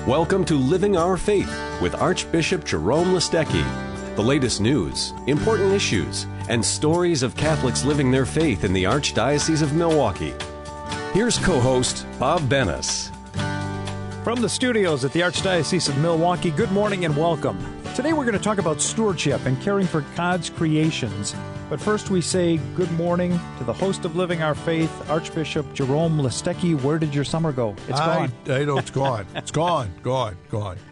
Welcome to Living Our Faith with Archbishop Jerome Listecki. The latest news, important issues, and stories of Catholics living their faith in the Archdiocese of Milwaukee. Here's co-host Bob Bennis. From the studios at the Archdiocese of Milwaukee, good morning and welcome. Today we're going to talk about stewardship and caring for God's creations. But first we say good morning to the host of Living Our Faith, Archbishop Jerome Listecki. Where did your summer go? It's gone. I know it's gone. It's gone.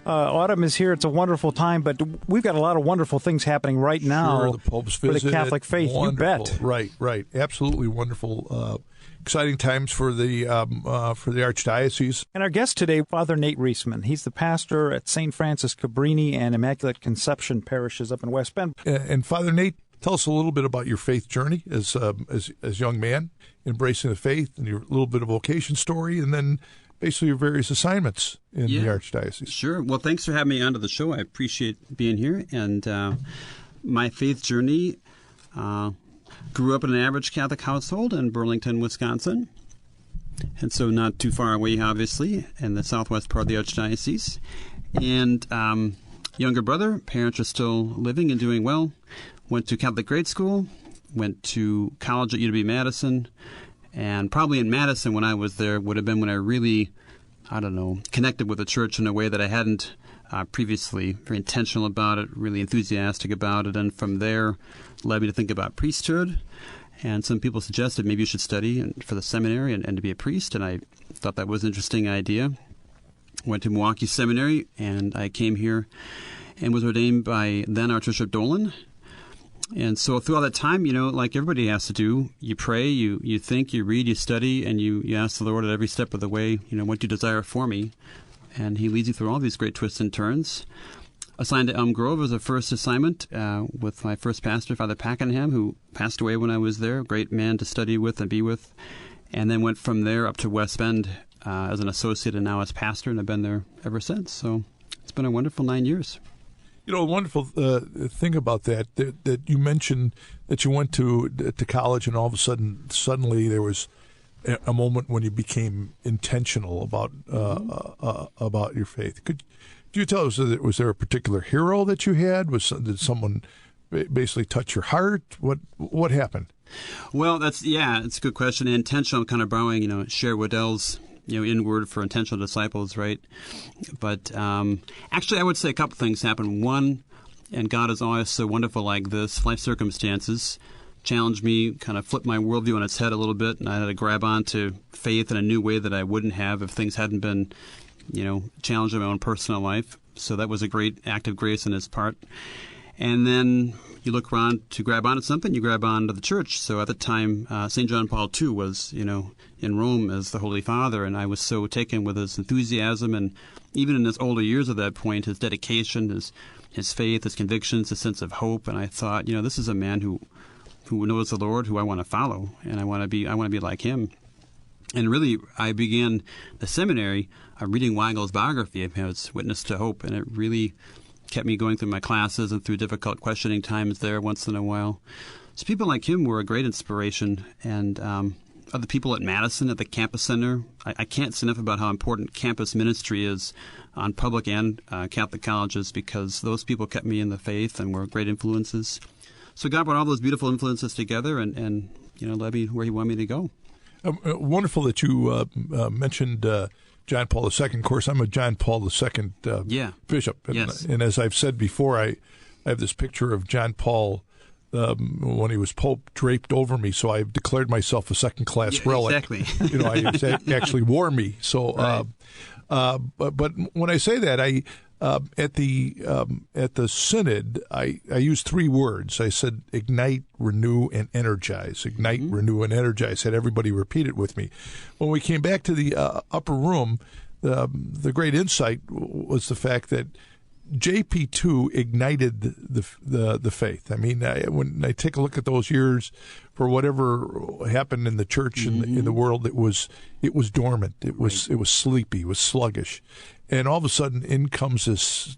Autumn is here. It's a wonderful time, but we've got a lot of wonderful things happening right now. Sure, the Pope's visit, for the Catholic faith. Wonderful. You bet. Right. Absolutely wonderful. Exciting times for the Archdiocese. And our guest today, Father Nate Reesman. He's the pastor at St. Francis Cabrini and Immaculate Conception parishes up in West Bend. And Father Nate, tell us a little bit about your faith journey as young man, embracing the faith, and your little bit of vocation story, and then basically your various assignments in the Archdiocese. Sure. Well, thanks for having me onto the show. I appreciate being here. And my faith journey grew up in an average Catholic household in Burlington, Wisconsin. And so not too far away, obviously, in the southwest part of the Archdiocese. And younger brother, parents are still living and doing well. Went to Catholic grade school, went to college at UW-Madison, and probably in Madison when I was there would have been when I really, connected with the church in a way that I hadn't previously. Very intentional about it, really enthusiastic about it, and from there led me to think about priesthood. And some people suggested maybe you should study for the seminary and to be a priest, and I thought that was an interesting idea. Went to Milwaukee Seminary, and I came here and was ordained by then Archbishop Dolan. And so through all that time, like everybody has to do, you pray, you think, you read, you study, and you ask the Lord at every step of the way, what do you desire for me? And he leads you through all these great twists and turns. Assigned to Elm Grove as a first assignment with my first pastor, Father Packenham, who passed away when I was there, a great man to study with and be with. And then went from there up to West Bend as an associate and now as pastor, and I've been there ever since. So it's been a wonderful 9 years. A wonderful thing about that you mentioned that you went to college, and all of a suddenly there was a moment when you became intentional about your faith. Could you tell us, was there a particular hero that you had? Did someone basically touch your heart? What happened? Well, it's a good question. Intentional, I'm kind of borrowing, Cher Waddell's inward for intentional disciples, right? But actually, I would say a couple things happened. One, and God is always so wonderful like this, life circumstances challenged me, kind of flipped my worldview on its head a little bit, and I had to grab onto faith in a new way that I wouldn't have if things hadn't been, challenged in my own personal life. So that was a great act of grace on his part. And then you look around to grab onto something, you grab onto the church. So at the time, St. John Paul II was, in Rome as the Holy Father, and I was so taken with his enthusiasm, and even in his older years at that point, his dedication, his faith, his convictions, his sense of hope. And I thought, this is a man who knows the Lord, who I want to follow, and I want to be like him. And really, I began the seminary reading Weigel's biography of his Witness to Hope, and it really kept me going through my classes and through difficult questioning times there once in a while. So people like him were a great inspiration. And other people at Madison, at the campus center, I can't say enough about how important campus ministry is on public and Catholic colleges, because those people kept me in the faith and were great influences. So God brought all those beautiful influences together and led me where he wanted me to go. Wonderful that you mentioned John Paul II. Of course, I'm a John Paul II bishop. And, yes. And as I've said before, I have this picture of John Paul when he was Pope draped over me, so I've declared myself a second-class relic. Exactly. He actually wore me. So, right. But when I say that, at the synod, I used three words. I said ignite, renew, and energize. Ignite, renew, and energize. Had everybody repeat it with me. When we came back to the upper room, the great insight was the fact that JP2 ignited the faith. I mean, when I take a look at those years, for whatever happened in the church and in the world, it was dormant. It was sleepy. It was sluggish. And all of a sudden, in comes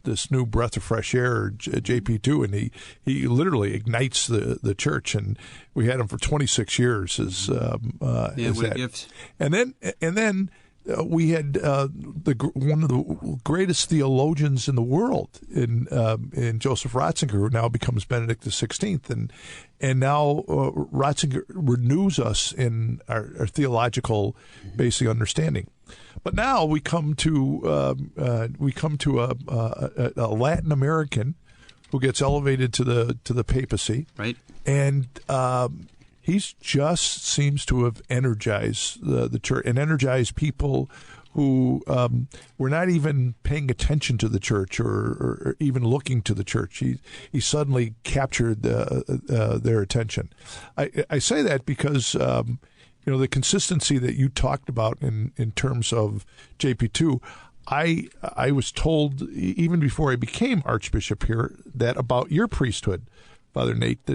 this new breath of fresh air, JP2, and he literally ignites the church. And we had him for 26 years as what a gift. And then we had one of the greatest theologians in the world in Joseph Ratzinger, who now becomes Benedict XVI, and now Ratzinger renews us in our theological basic understanding. But now we come to a Latin American who gets elevated to the papacy, right? And he's just seems to have energized the church and energized people who were not even paying attention to the church or even looking to the church. He suddenly captured their attention. I say that because the consistency that you talked about in terms of JP2. I was told even before I became Archbishop here that about your priesthood, Father Nate,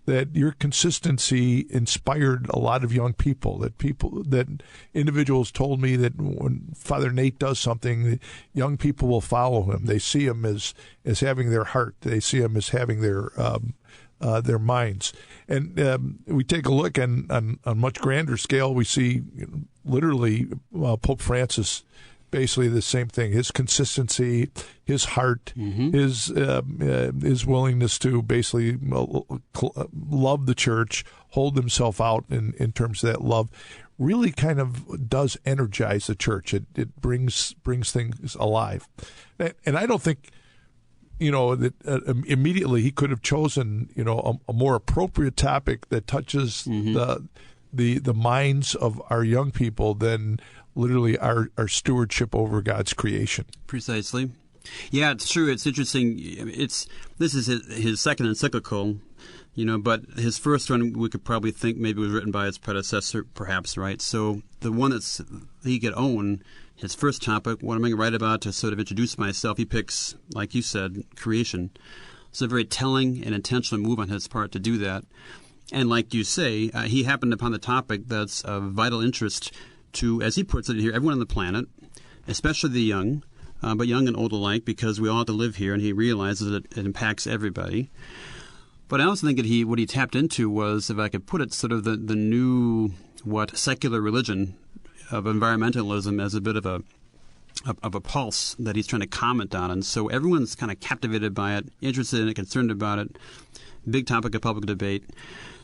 that your consistency inspired a lot of young people. That individuals told me that when Father Nate does something, young people will follow him. They see him as having their heart. They see him as having their minds. And we take a look on much grander scale. We see literally Pope Francis. Basically the same thing. His consistency, his heart, his willingness to basically love the church, hold himself out in terms of that love, really kind of does energize the church. It brings things alive. And I don't think, that immediately he could have chosen, a more appropriate topic that touches the minds of our young people than literally our stewardship over God's creation. Precisely. Yeah, it's true. It's interesting. This is his second encyclical, but his first one we could probably think maybe was written by his predecessor, perhaps, right? So the one that he could own, his first topic, what I'm going to write about to sort of introduce myself, he picks, like you said, creation. It's a very telling and intentional move on his part to do that. And like you say, he happened upon the topic that's of vital interest to, as he puts it here, everyone on the planet, especially the young, but young and old alike, because we all have to live here, and he realizes that it impacts everybody. But I also think that what he tapped into was, if I could put it, sort of the new, secular religion of environmentalism as a bit of a pulse that he's trying to comment on. And so everyone's kind of captivated by it, interested in it, concerned about it, big topic of public debate.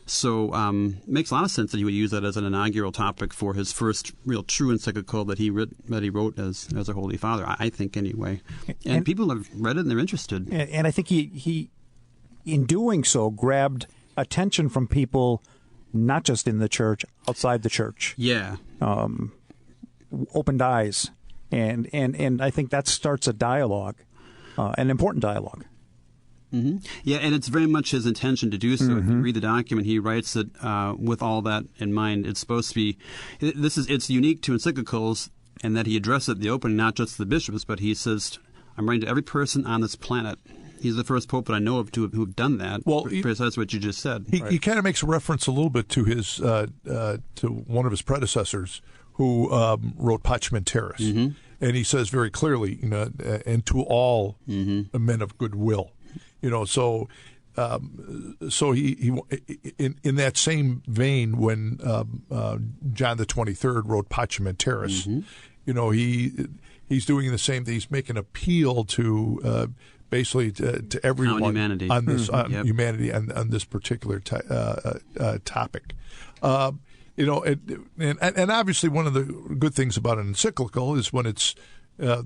So it makes a lot of sense that he would use that as an inaugural topic for his first real true encyclical that he wrote as a Holy Father, I think anyway. And people have read it and they're interested. And I think he in doing so, grabbed attention from people not just in the church, outside the church. Yeah. Opened eyes. And I think that starts a dialogue, an important dialogue. Mm-hmm. Yeah, and it's very much his intention to do so. If you read the document, he writes that with all that in mind, it's supposed to be. It's unique to encyclicals, and that he addresses it at the opening, not just the bishops, but he says, "I'm writing to every person on this planet." He's the first pope that I know of who've done that. Well, that's what you just said. He kind of makes a reference a little bit to his to one of his predecessors who wrote Pacem Terris, and he says very clearly, and to all men of goodwill. So he in that same vein, when John the 23rd wrote Pacem Terris, he's doing the same thing. He's making an appeal to basically to everyone humanity. On this humanity on this particular topic. And obviously one of the good things about an encyclical is when it's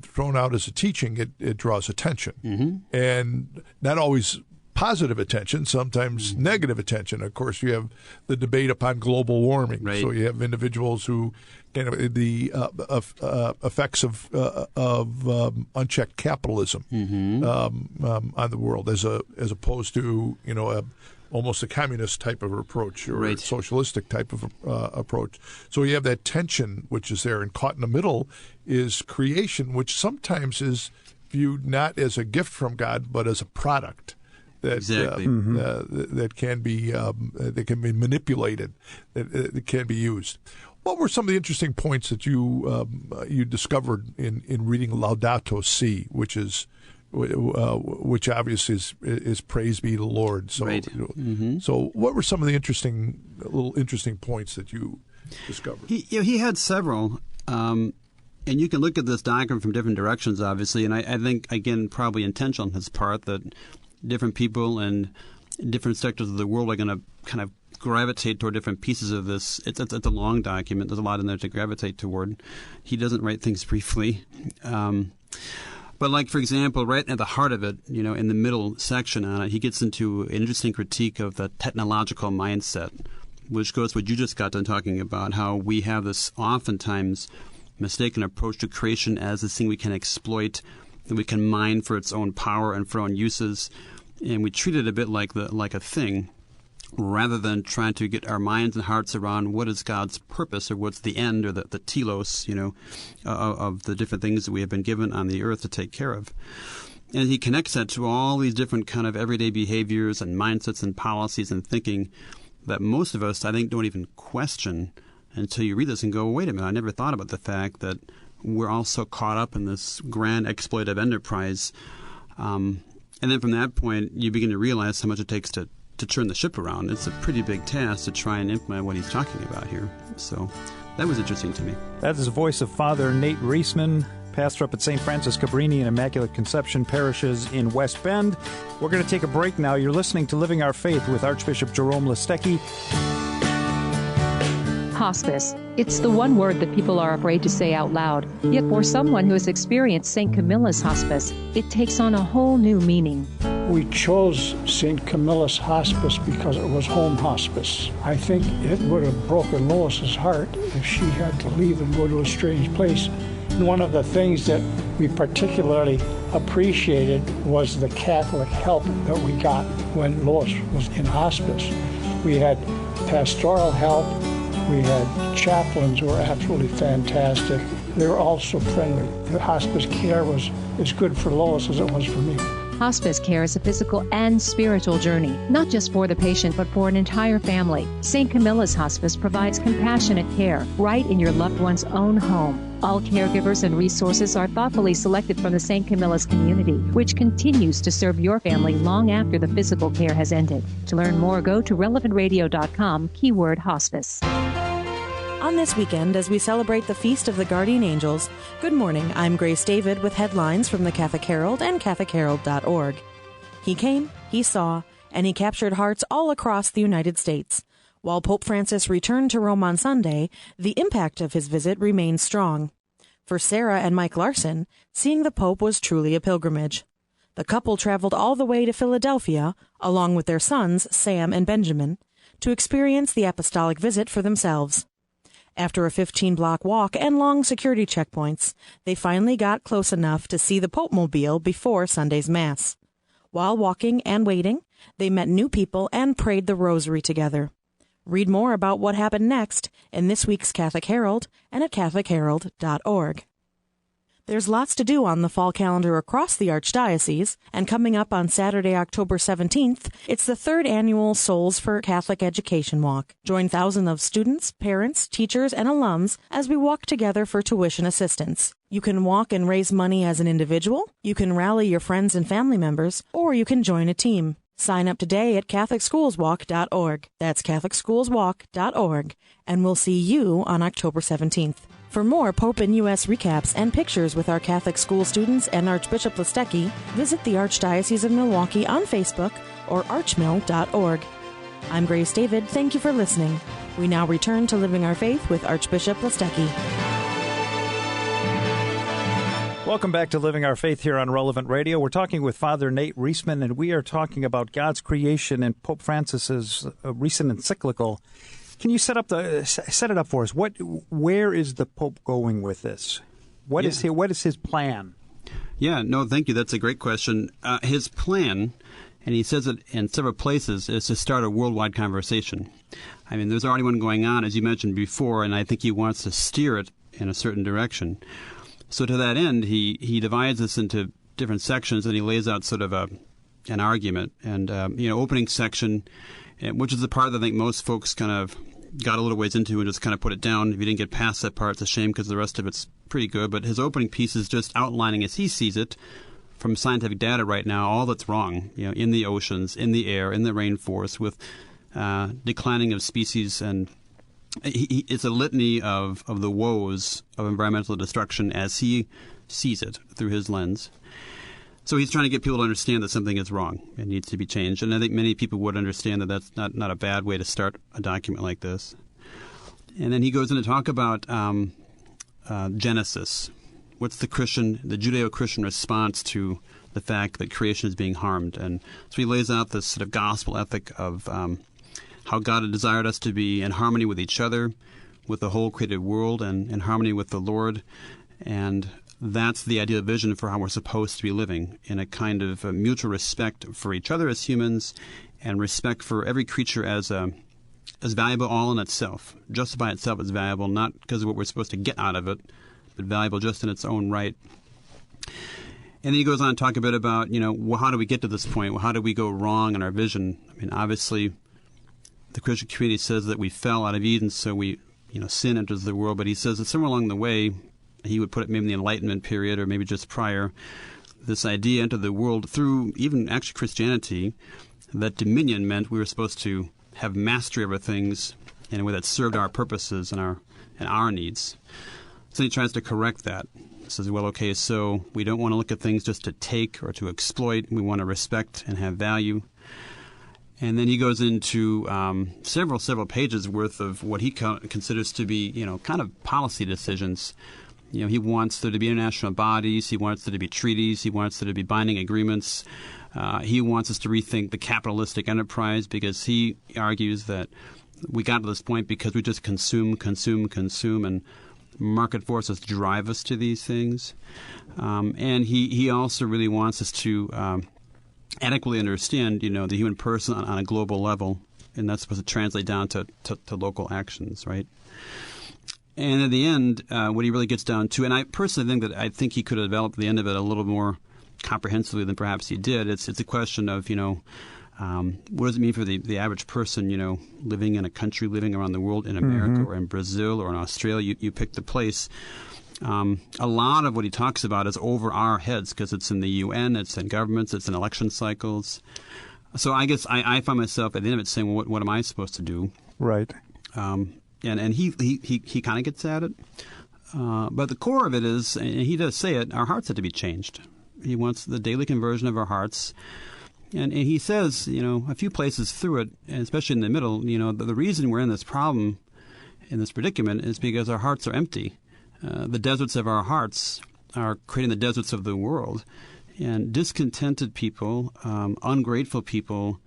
thrown out as a teaching, it draws attention, and not always positive attention, sometimes negative attention. Of course, you have the debate upon global warming, right. So you have individuals who the effects of unchecked capitalism on the world, as opposed to almost a communist type of approach or a socialistic type of approach. So you have that tension which is there, and caught in the middle is creation, which sometimes is viewed not as a gift from God but as a product that that can be manipulated, that can be used. What were some of the interesting points that you discovered in reading Laudato Si, which obviously is praise be to the Lord? So, so what were some of the interesting points that you discovered? He had several. And you can look at this document from different directions, obviously, and I think, again, probably intentional on his part that different people and different sectors of the world are going to kind of gravitate toward different pieces of this. It's a long document. There's a lot in there to gravitate toward. He doesn't write things briefly. But like, for example, right at the heart of it, in the middle section on it, he gets into an interesting critique of the technological mindset, which goes to what you just got done talking about, how we have this oftentimes mistaken approach to creation as this thing we can exploit, that we can mine for its own power and for our own uses, and we treat it a bit like a thing, rather than trying to get our minds and hearts around what is God's purpose, or what's the end, or the telos, of the different things that we have been given on the earth to take care of. And he connects that to all these different kind of everyday behaviors and mindsets and policies and thinking that most of us, I think, don't even question until you read this and go, wait a minute, I never thought about the fact that we're all so caught up in this grand exploitive enterprise. And then from that point, you begin to realize how much it takes to turn the ship around. It's a pretty big task to try and implement what he's talking about here. So that was interesting to me. That is the voice of Father Nate Reesman, pastor up at St. Francis Cabrini and Immaculate Conception parishes in West Bend. We're going to take a break now. You're listening to Living Our Faith with Archbishop Jerome Listecki. Hospice. It's the one word that people are afraid to say out loud. Yet for someone who has experienced St. Camilla's hospice, it takes on a whole new meaning. We chose St. Camilla's hospice because it was home hospice. I think it would have broken Lois's heart if she had to leave and go to a strange place. And one of the things that we particularly appreciated was the Catholic help that we got when Lois was in hospice. We had pastoral help. We had chaplains who were absolutely fantastic. They were all so friendly. The hospice care was as good for Lois as it was for me. Hospice care is a physical and spiritual journey, not just for the patient, but for an entire family. St. Camilla's Hospice provides compassionate care right in your loved one's own home. All caregivers and resources are thoughtfully selected from the St. Camilla's community, which continues to serve your family long after the physical care has ended. To learn more, go to relevantradio.com, keyword hospice. On this weekend, as we celebrate the Feast of the Guardian Angels, good morning, I'm Grace David with headlines from the Catholic Herald and CatholicHerald.org. He came, he saw, and he captured hearts all across the United States. While Pope Francis returned to Rome on Sunday, the impact of his visit remained strong. For Sarah and Mike Larson, seeing the Pope was truly a pilgrimage. The couple traveled all the way to Philadelphia, along with their sons, Sam and Benjamin, to experience the apostolic visit for themselves. After a 15-block walk and long security checkpoints, they finally got close enough to see the Pope-mobile before Sunday's Mass. While walking and waiting, they met new people and prayed the Rosary together. Read more about what happened next in this week's Catholic Herald and at CatholicHerald.org. There's lots to do on the fall calendar across the Archdiocese, and coming up on Saturday, October 17th, it's the third annual Souls for Catholic Education Walk. Join thousands of students, parents, teachers, and alums as we walk together for tuition assistance. You can walk and raise money as an individual, you can rally your friends and family members, or you can join a team. Sign up today at CatholicSchoolsWalk.org. That's CatholicSchoolsWalk.org, and we'll see you on October 17th. For more Pope and U.S. recaps and pictures with our Catholic school students and Archbishop Listecki, visit the Archdiocese of Milwaukee on Facebook or archmil.org. I'm Grace David. Thank you for listening. We now return to Living Our Faith with Archbishop Listecki. Welcome back to Living Our Faith here on Relevant Radio. We're talking with Father Nate Reesman, and we are talking about God's creation and Pope Francis's recent encyclical. Can you set it up for us? Where is the Pope going with this? What is his plan? Yeah, no, thank you. That's a great question. His plan, and he says it in several places, is to start a worldwide conversation. I mean, there's already one going on, as you mentioned before, and I think he wants to steer it in a certain direction. So to that end, he divides this into different sections, and he lays out sort of an argument. And, opening section, which is the part that I think most folks kind of got a little ways into and just kind of put it down. If you didn't get past that part, it's a shame because the rest of it's pretty good. But his opening piece is just outlining, as he sees it, from scientific data right now, all that's wrong, in the oceans, in the air, in the rainforest, with declining of species and it's a litany of the woes of environmental destruction as he sees it through his lens. So he's trying to get people to understand that something is wrong and needs to be changed. And I think many people would understand that that's not a bad way to start a document like this. And then he goes in to talk about Genesis. What's the Judeo-Christian response to the fact that creation is being harmed? And so he lays out this sort of gospel ethic of how God had desired us to be in harmony with each other, with the whole created world, and in harmony with the Lord. And that's the ideal vision for how we're supposed to be living, in a kind of mutual respect for each other as humans, and respect for every creature as valuable all in itself. Just by itself it's valuable, not because of what we're supposed to get out of it, but valuable just in its own right. And then he goes on to talk a bit about, well, how do we get to this point? Well, how do we go wrong in our vision? I mean, obviously, the Christian community says that we fell out of Eden, so sin enters the world. But he says that somewhere along the way, he would put it maybe in the Enlightenment period or maybe just prior, this idea entered the world through even actually Christianity, that dominion meant we were supposed to have mastery over things in a way that served our purposes and our needs. So he tries to correct that. He says, well, okay, so we don't want to look at things just to take or to exploit. We want to respect and have value. And then he goes into several pages worth of what he considers to be, kind of policy decisions. He wants there to be international bodies. He wants there to be treaties. He wants there to be binding agreements. He wants us to rethink the capitalistic enterprise, because he argues that we got to this point because we just consume, and market forces drive us to these things. And he also really wants us to adequately understand, the human person on a global level, and that's supposed to translate down to local actions, right? And at the end, what he really gets down to, and I personally think he could have developed the end of it a little more comprehensively than perhaps he did. It's a question of, what does it mean for the average person, living in a country, living around the world, in America or in Brazil or in Australia, you pick the place. A lot of what he talks about is over our heads, because it's in the UN, it's in governments, it's in election cycles. So I guess I find myself at the end of it saying, well, what am I supposed to do? Right. And he kind of gets at it. But the core of it is, and he does say it, our hearts have to be changed. He wants the daily conversion of our hearts. And he says, a few places through it, and especially in the middle, the reason we're in this problem, in this predicament, is because our hearts are empty. The deserts of our hearts are creating the deserts of the world. And discontented people, ungrateful people,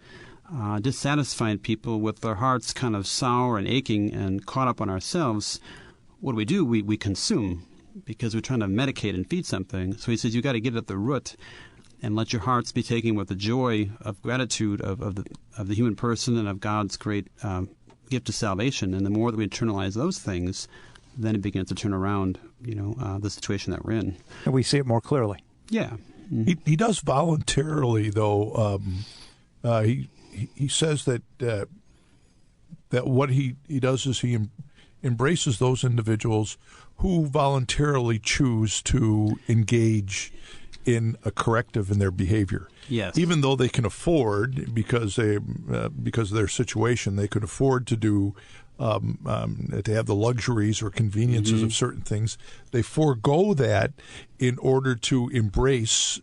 dissatisfied people with their hearts kind of sour and aching and caught up on ourselves, what do? We consume, because we're trying to medicate and feed something. So he says you've got to get at the root and let your hearts be taken with the joy of gratitude of the human person and of God's great gift of salvation. And the more that we internalize those things, then it begins to turn around, the situation that we're in. And we see it more clearly. Yeah. Mm-hmm. He does voluntarily, though. He says that what he does is he embraces those individuals who voluntarily choose to engage in a corrective in their behavior. Yes. Even though they can afford, because of their situation, they could afford to do to have the luxuries or conveniences of certain things. They forego that in order to embrace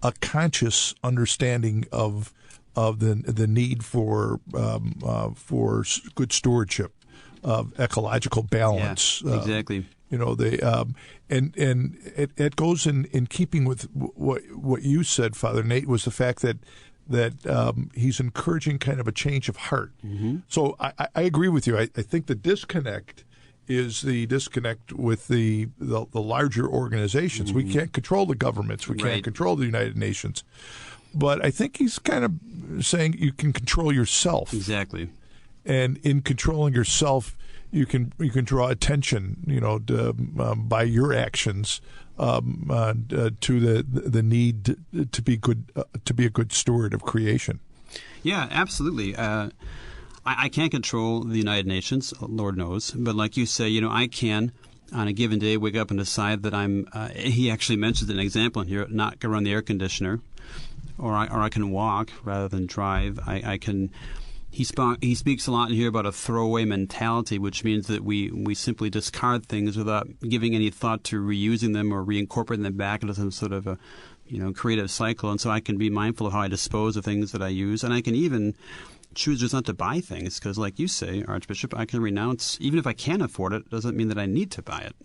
a conscious understanding of the need for good stewardship, of ecological balance. Yeah, exactly. And it goes in keeping with what you said, Father Nate, was the fact that he's encouraging kind of a change of heart. Mm-hmm. So I agree with you. I think the disconnect is the disconnect with the larger organizations. Mm-hmm. We can't control the governments. We can't control the United Nations. But I think he's kind of saying you can control yourself. Exactly. And in controlling yourself, you can draw attention, by your actions to the need to be a good steward of creation. Yeah, absolutely. I can't control the United Nations, Lord knows, but like you say, I can on a given day wake up and decide that I'm. He actually mentions an example in here: not go run the air conditioner, or I can walk rather than drive. I can. He speaks a lot in here about a throwaway mentality, which means that we simply discard things without giving any thought to reusing them or reincorporating them back into some sort of a creative cycle. And so I can be mindful of how I dispose of things that I use, and I can even choose just not to buy things because, like you say, Archbishop, I can renounce. Even if I can afford it, doesn't mean that I need to buy it.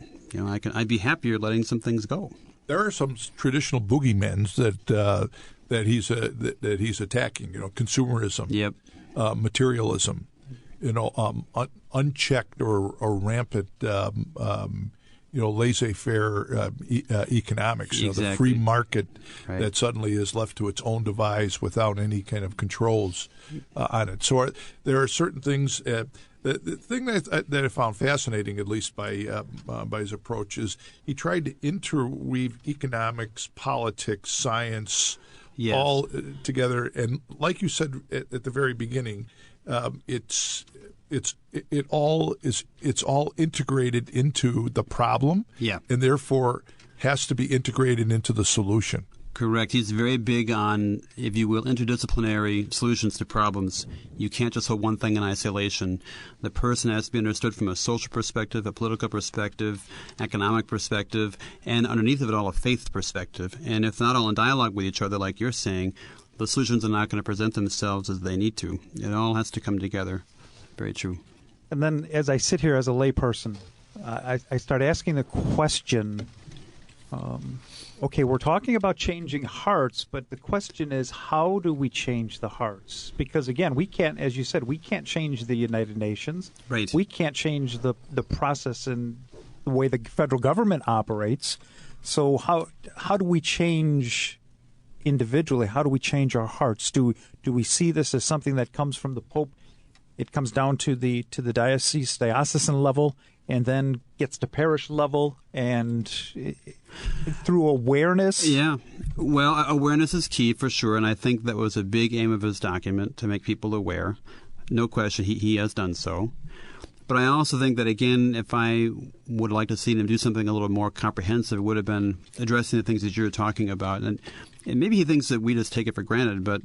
I'd be happier letting some things go. There are some traditional boogeymen that he's attacking. Consumerism. Yep. Materialism, unchecked or rampant, laissez-faire economics, exactly. The free market right. that suddenly is left to its own device without any kind of controls on it. So there are certain things. The thing that I found fascinating, at least by his approach, is he tried to interweave economics, politics, science. Yes. All together, and like you said at the very beginning, it's all integrated into the problem, and therefore has to be integrated into the solution. Correct. He's very big on, if you will, interdisciplinary solutions to problems. You can't just hold one thing in isolation. The person has to be understood from a social perspective, a political perspective, economic perspective, and underneath of it all, a faith perspective. And if not all in dialogue with each other, like you're saying, the solutions are not going to present themselves as they need to. It all has to come together. Very true. And then as I sit here as a layperson, I start asking the question, okay, we're talking about changing hearts, but the question is, how do we change the hearts? Because, again, we can't, as you said, we can't change the United Nations. Right. We can't change the process and the way the federal government operates. So how do we change individually? How do we change our hearts? Do we see this as something that comes from the Pope? It comes down to the diocesan level, and then gets to parish level, and through awareness? Yeah. Well, awareness is key for sure, and I think that was a big aim of his document, to make people aware. No question, he has done so. But I also think that, again, if I would like to see him do something a little more comprehensive, it would have been addressing the things that you're talking about. And maybe he thinks that we just take it for granted, but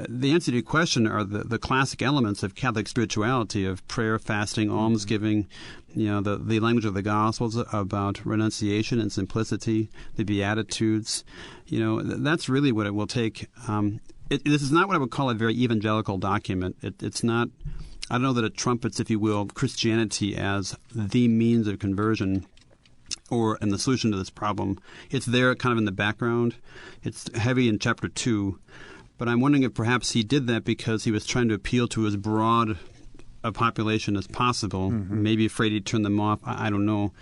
the answer to your question are the classic elements of Catholic spirituality, of prayer, fasting, almsgiving, the language of the Gospels about renunciation and simplicity, the Beatitudes. That's really what it will take. This is not what I would call a very evangelical document. It's not, I don't know that it trumpets, if you will, Christianity as the means of conversion and the solution to this problem. It's there kind of in the background. It's heavy in chapter 2. But I'm wondering if perhaps he did that because he was trying to appeal to as broad a population as possible, maybe afraid he'd turn them off. I don't know.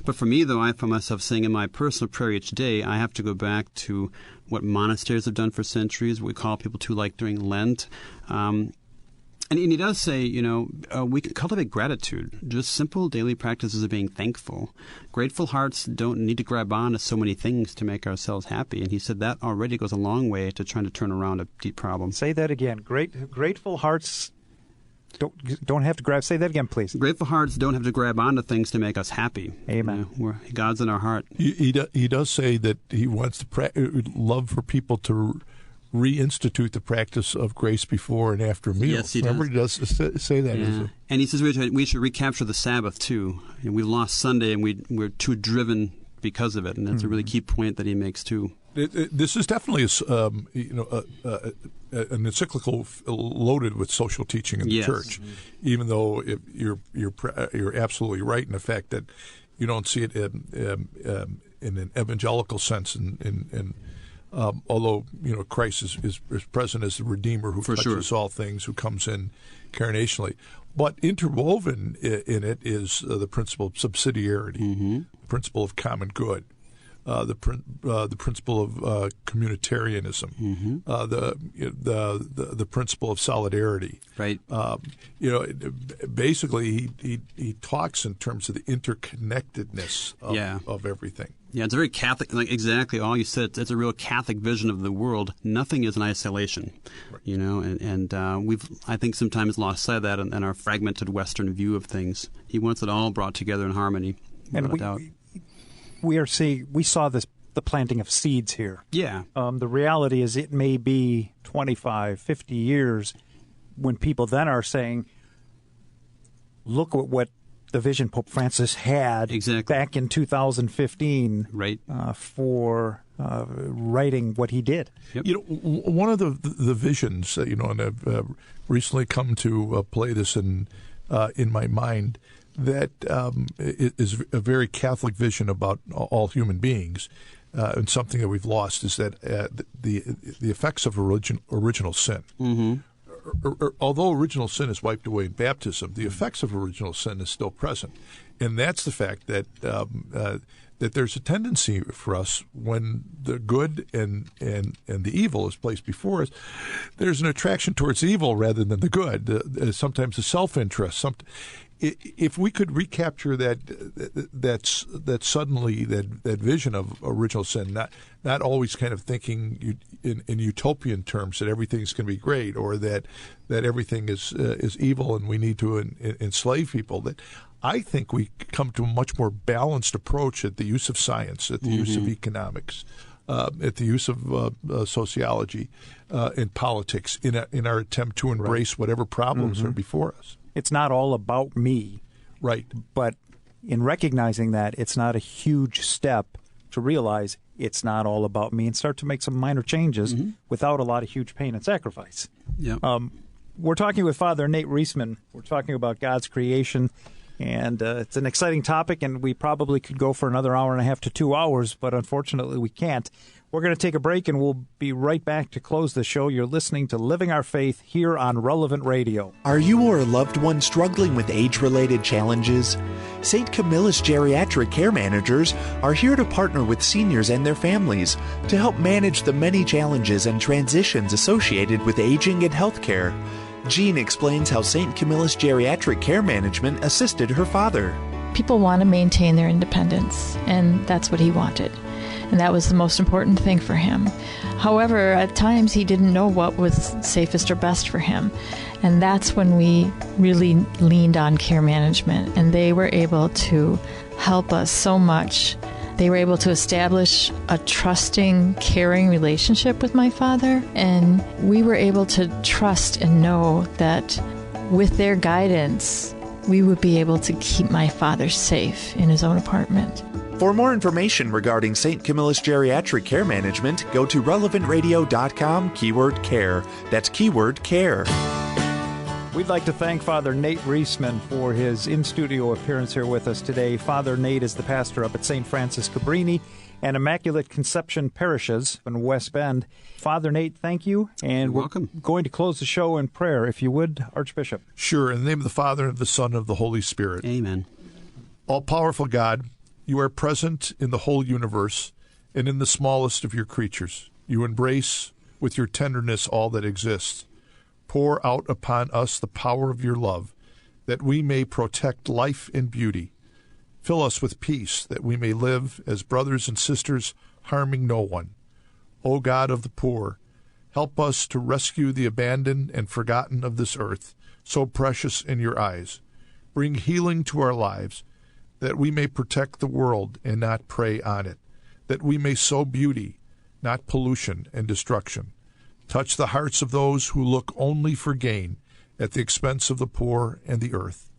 But for me, though, I find myself saying in my personal prayer each day, I have to go back to what monasteries have done for centuries, what we call people to, like during Lent. And he does say, we can cultivate gratitude, just simple daily practices of being thankful. Grateful hearts don't need to grab on to so many things to make ourselves happy. And he said that already goes a long way to trying to turn around a deep problem. Say that again. Grateful hearts don't have to grab. Say that again, please. Grateful hearts don't have to grab onto things to make us happy. Amen. God's in our heart. He does say that he wants love for people to reinstitute the practice of grace before and after meals. Yes, he does. Remember, he does say that. Yeah. And he says we should recapture the Sabbath, too. We lost Sunday, and we're too driven because of it, and that's a really key point that he makes, too. This is definitely an encyclical loaded with social teaching in the church, even though you're absolutely right in the fact that you don't see it in an evangelical sense although Christ is present as the Redeemer who touches all things, who comes in incarnationally. But interwoven in it is the principle of subsidiarity, the principle of common good, the principle of communitarianism, the principle of solidarity. Right. Basically, he talks in terms of the interconnectedness of everything. Yeah, it's a very Catholic, like exactly all you said. It's a real Catholic vision of the world. Nothing is in isolation, right. And we've, I think, sometimes lost sight of that in our fragmented Western view of things. He wants it all brought together in harmony, without doubt. We saw the planting of seeds here. Yeah. The reality is it may be 25, 50 years when people then are saying, look at what the vision Pope Francis had back in 2015 for writing what he did. Yep. One of the visions, and I've recently come to play this in my mind, that is a very Catholic vision about all human beings, and something that we've lost is that the effects of original sin. Mm-hmm. Although original sin is wiped away in baptism, the effects of original sin is still present, and that's the fact that that there's a tendency for us when the good and the evil is placed before us, there's an attraction towards evil rather than the good. Sometimes a self-interest. If we could recapture that suddenly that vision of original sin, not always kind of thinking in utopian terms that everything's going to be great or that everything is evil and we need to enslave people. That I think we come to a much more balanced approach at the use of science, at the use of economics, at the use of sociology, and politics in our attempt to embrace whatever problems are before us. It's not all about me. Right. But in recognizing that, it's not a huge step to realize it's not all about me and start to make some minor changes without a lot of huge pain and sacrifice. Yeah. We're talking with Father Nate Reesman. We're talking about God's creation, and it's an exciting topic, and we probably could go for another hour and a half to 2 hours, but unfortunately we can't. We're going to take a break, and we'll be right back to close the show. You're listening to Living Our Faith here on Relevant Radio. Are you or a loved one struggling with age-related challenges? St. Camilla's Geriatric Care Managers are here to partner with seniors and their families to help manage the many challenges and transitions associated with aging and health care. Jean explains how St. Camilla's Geriatric Care Management assisted her father. People want to maintain their independence, and that's what he wanted. And that was the most important thing for him. However, at times he didn't know what was safest or best for him. And that's when we really leaned on care management. And they were able to help us so much. They were able to establish a trusting, caring relationship with my father. And we were able to trust and know that with their guidance, we would be able to keep my father safe in his own apartment. For more information regarding St. Camilla's Geriatric Care Management, go to relevantradio.com, keyword care. That's keyword care. We'd like to thank Father Nate Reesman for his in-studio appearance here with us today. Father Nate is the pastor up at St. Francis Cabrini and Immaculate Conception Parishes in West Bend. Father Nate, thank you. And You're welcome. We're going to close the show in prayer, if you would, Archbishop. Sure. In the name of the Father, and of the Son, and of the Holy Spirit. Amen. All-powerful God, you are present in the whole universe and in the smallest of your creatures. You embrace with your tenderness all that exists. Pour out upon us the power of your love, that we may protect life and beauty. Fill us with peace, that we may live as brothers and sisters, harming no one. O God of the poor, help us to rescue the abandoned and forgotten of this earth, so precious in your eyes. Bring healing to our lives, that we may protect the world and not prey on it, that we may sow beauty, not pollution and destruction. Touch the hearts of those who look only for gain at the expense of the poor and the earth.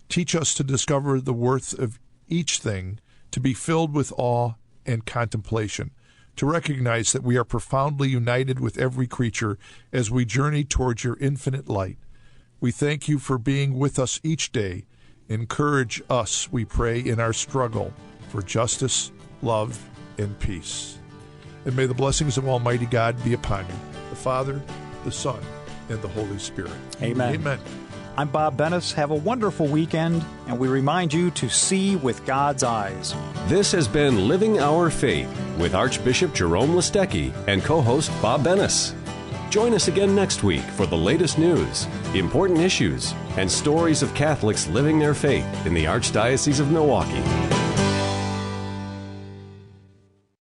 Teach us to discover the worth of each thing, to be filled with awe and contemplation, to recognize that we are profoundly united with every creature as we journey towards your infinite light. We thank you for being with us each day. Encourage us, we pray, in our struggle for justice, love, and peace. And may the blessings of Almighty God be upon you, the Father, the Son, and the Holy Spirit. Amen. Amen. I'm Bob Bennis. Have a wonderful weekend, and we remind you to see with God's eyes. This has been Living Our Faith with Archbishop Jerome Listecki and co-host Bob Bennis. Join us again next week for the latest news, important issues, and stories of Catholics living their faith in the Archdiocese of Milwaukee.